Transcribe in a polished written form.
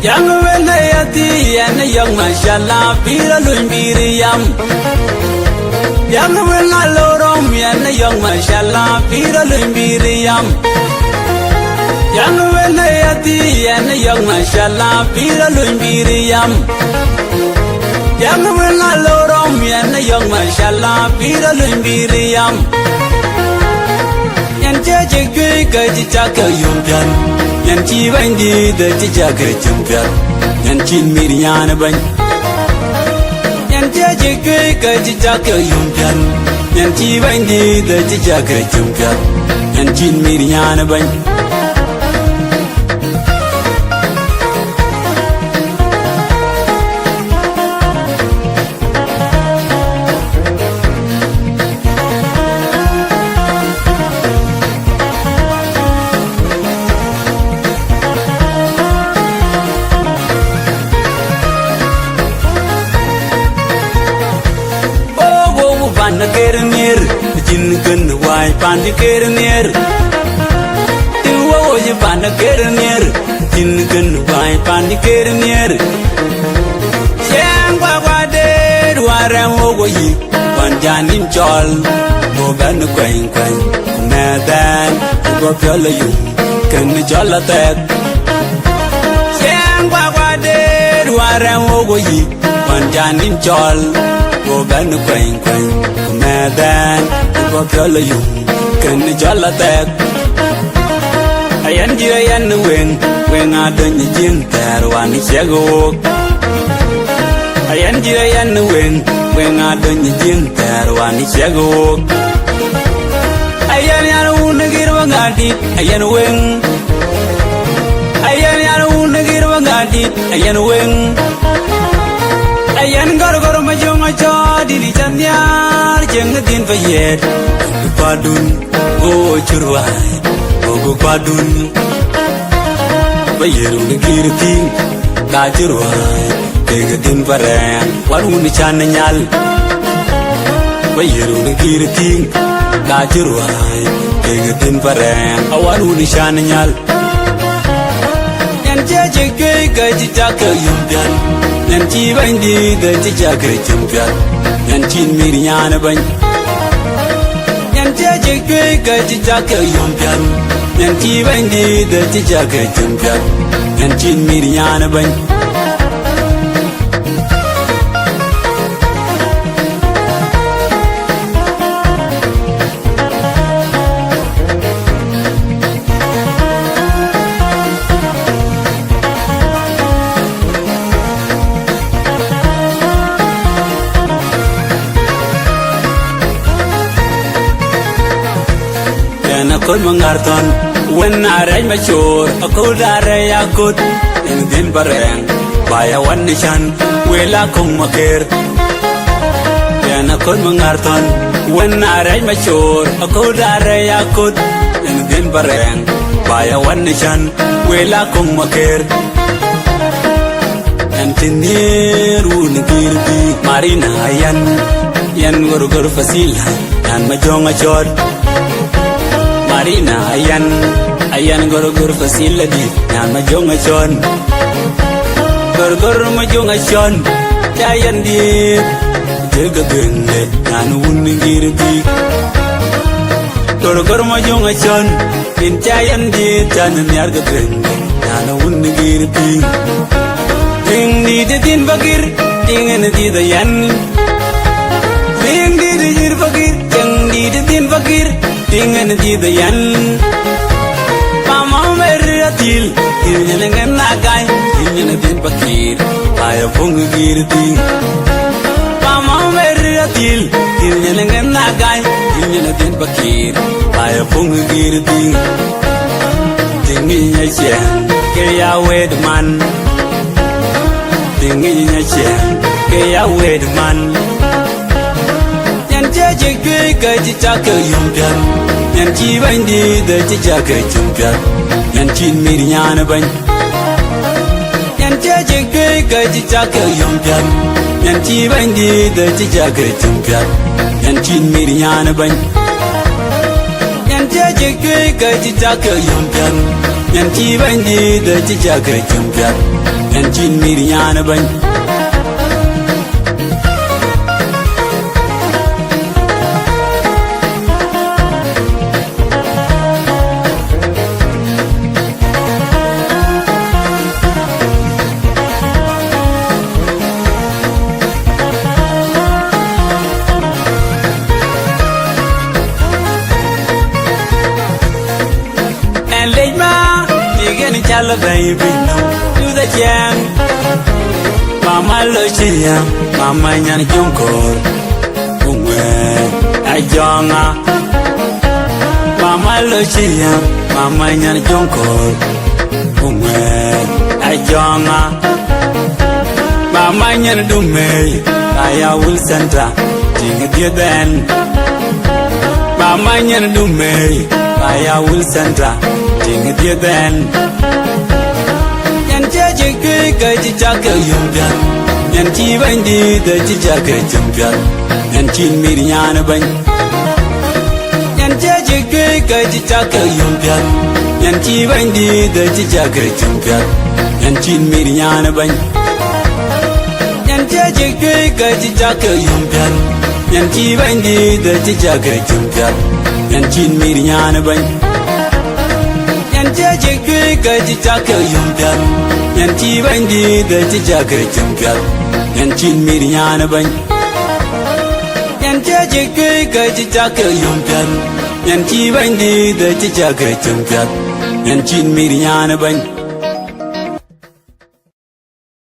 Young Velayati and a young Mashallah, Pira Lumbiriam. Young Velalorum and a young Mashallah, Pira Lumbiriam. Young Velayati and a young Mashallah, Pira Lumbiriam. Young Velalorum and a young Mashallah, Pira Lumbiriam. Yan Jackie Gajaka Yumpian. Yan chi bandi da chi jaga chumpya yan chin miriana ban yan jaje ke ka chi jaga yumpyan yan chi bandi da chi jaga chumpya yan chin miriana ban Why pan the kerner? Do what you pan the kerner? Tin why pan the kerner? Yang Baba dead, Waram Ogoyi, one Janin Chol, Mogan Quain Quain, Nadan, Gopiola you, can the Jol attack? Yang Baba dead, Waram Ogoyi, one Janin Chol, Mogan Quain Quain, Nadan. Gopiola you can the jol attack. Ayen Ayen when I done the gym there one is yago. Ayen Ayen when I done the gym there one is yago. Ayen Yanagirwangadi, Ayen wing. Ayen Yanagirwangadi, Ayen wing. Ayen Gorgor Majoma Jodi Janyar Jengatin for yet. Padun, go Churwai, go Padun. Bayeru the Kirting, Gajurwai, Tegatin for Ran, one wounded Chananyal. Bayeru the Kirting, Gajurwai, Tegatin for Ran, a one wounded Chananyal. And Jajak Gajaka Yumpian. Yan chi bandi da chi jaga chumpya yan chin miriana ban yan jaje ke ka chi jaga yumpyan yan chi bandi da chi jaga chumpya yan chin miriana ban Akot Magarthon, when I ride my shore, Akot Akot, and then Barang, by a one nation, well I come maker. Then Akot Magarthon, when I ride my shore, Akot Akot, and then Barang, by a one nation, well I come maker. And Tinir Unigirbi, Marina Ayen, Yan Gurgur Fasila, and Majonga Chod. Marina Ayen Gorgur facility, and Majonga Chon Gorgur Majonga Chon, Giant deep, Jagagun, and Wunigirbi Gorgur Majonga Chon, in Giant deep, and Yargagun, and Wunigirbi Ding the Din Bagir, Ding and the Yan Ding the Bagir, Ding the Din Bagir. Ding and the yan Mama Meratil, in an Nagai, in a din Bakir, by a Pungir thing. Mama Meratil, in an Nagai, in a din Bakir, by a Pungir thing. Ding in a chair, Kaya wed man. Ding in a chair, Kaya wed man. Jaje ka chi chaka yumpyan yan chi bandi da chi chaka chumpyan yan chin miriana ban yan jaje ka chi chaka yumpyan yan chi bandi da chi chaka chumpyan yan chin miriana ban yan jaje ka chi chaka yumpyan Yan chi bandi da chi chakra champiat yan chin miriana ban and late ma digani chala baby no do the jam mama lo chia mama nyan jonkor unwe ajonga mama lo chia mama nyan jonkor unwe ajonga mama nyan dume aya will center ding the ben mama nyan dume aya will center ding the ben yan jaje ke ji chaka yumdan yan chi bandi da ji chaka champion yan chin miriana ban yan jaje ke ji chaka yumdan yan chi bandi da ji chaka champion yan chin miriana ban yan jaje ke ji chaka yumdan yan chi bandi da ji chaka champion yan chin miriana ban yan jaje ke ji chaka yumdan yan chi bandi da ji chaka champion yan chin miriana ban yan jaje ke ji chaka yumdan yan chi bandi da ji chaka champion yan chin miriana ban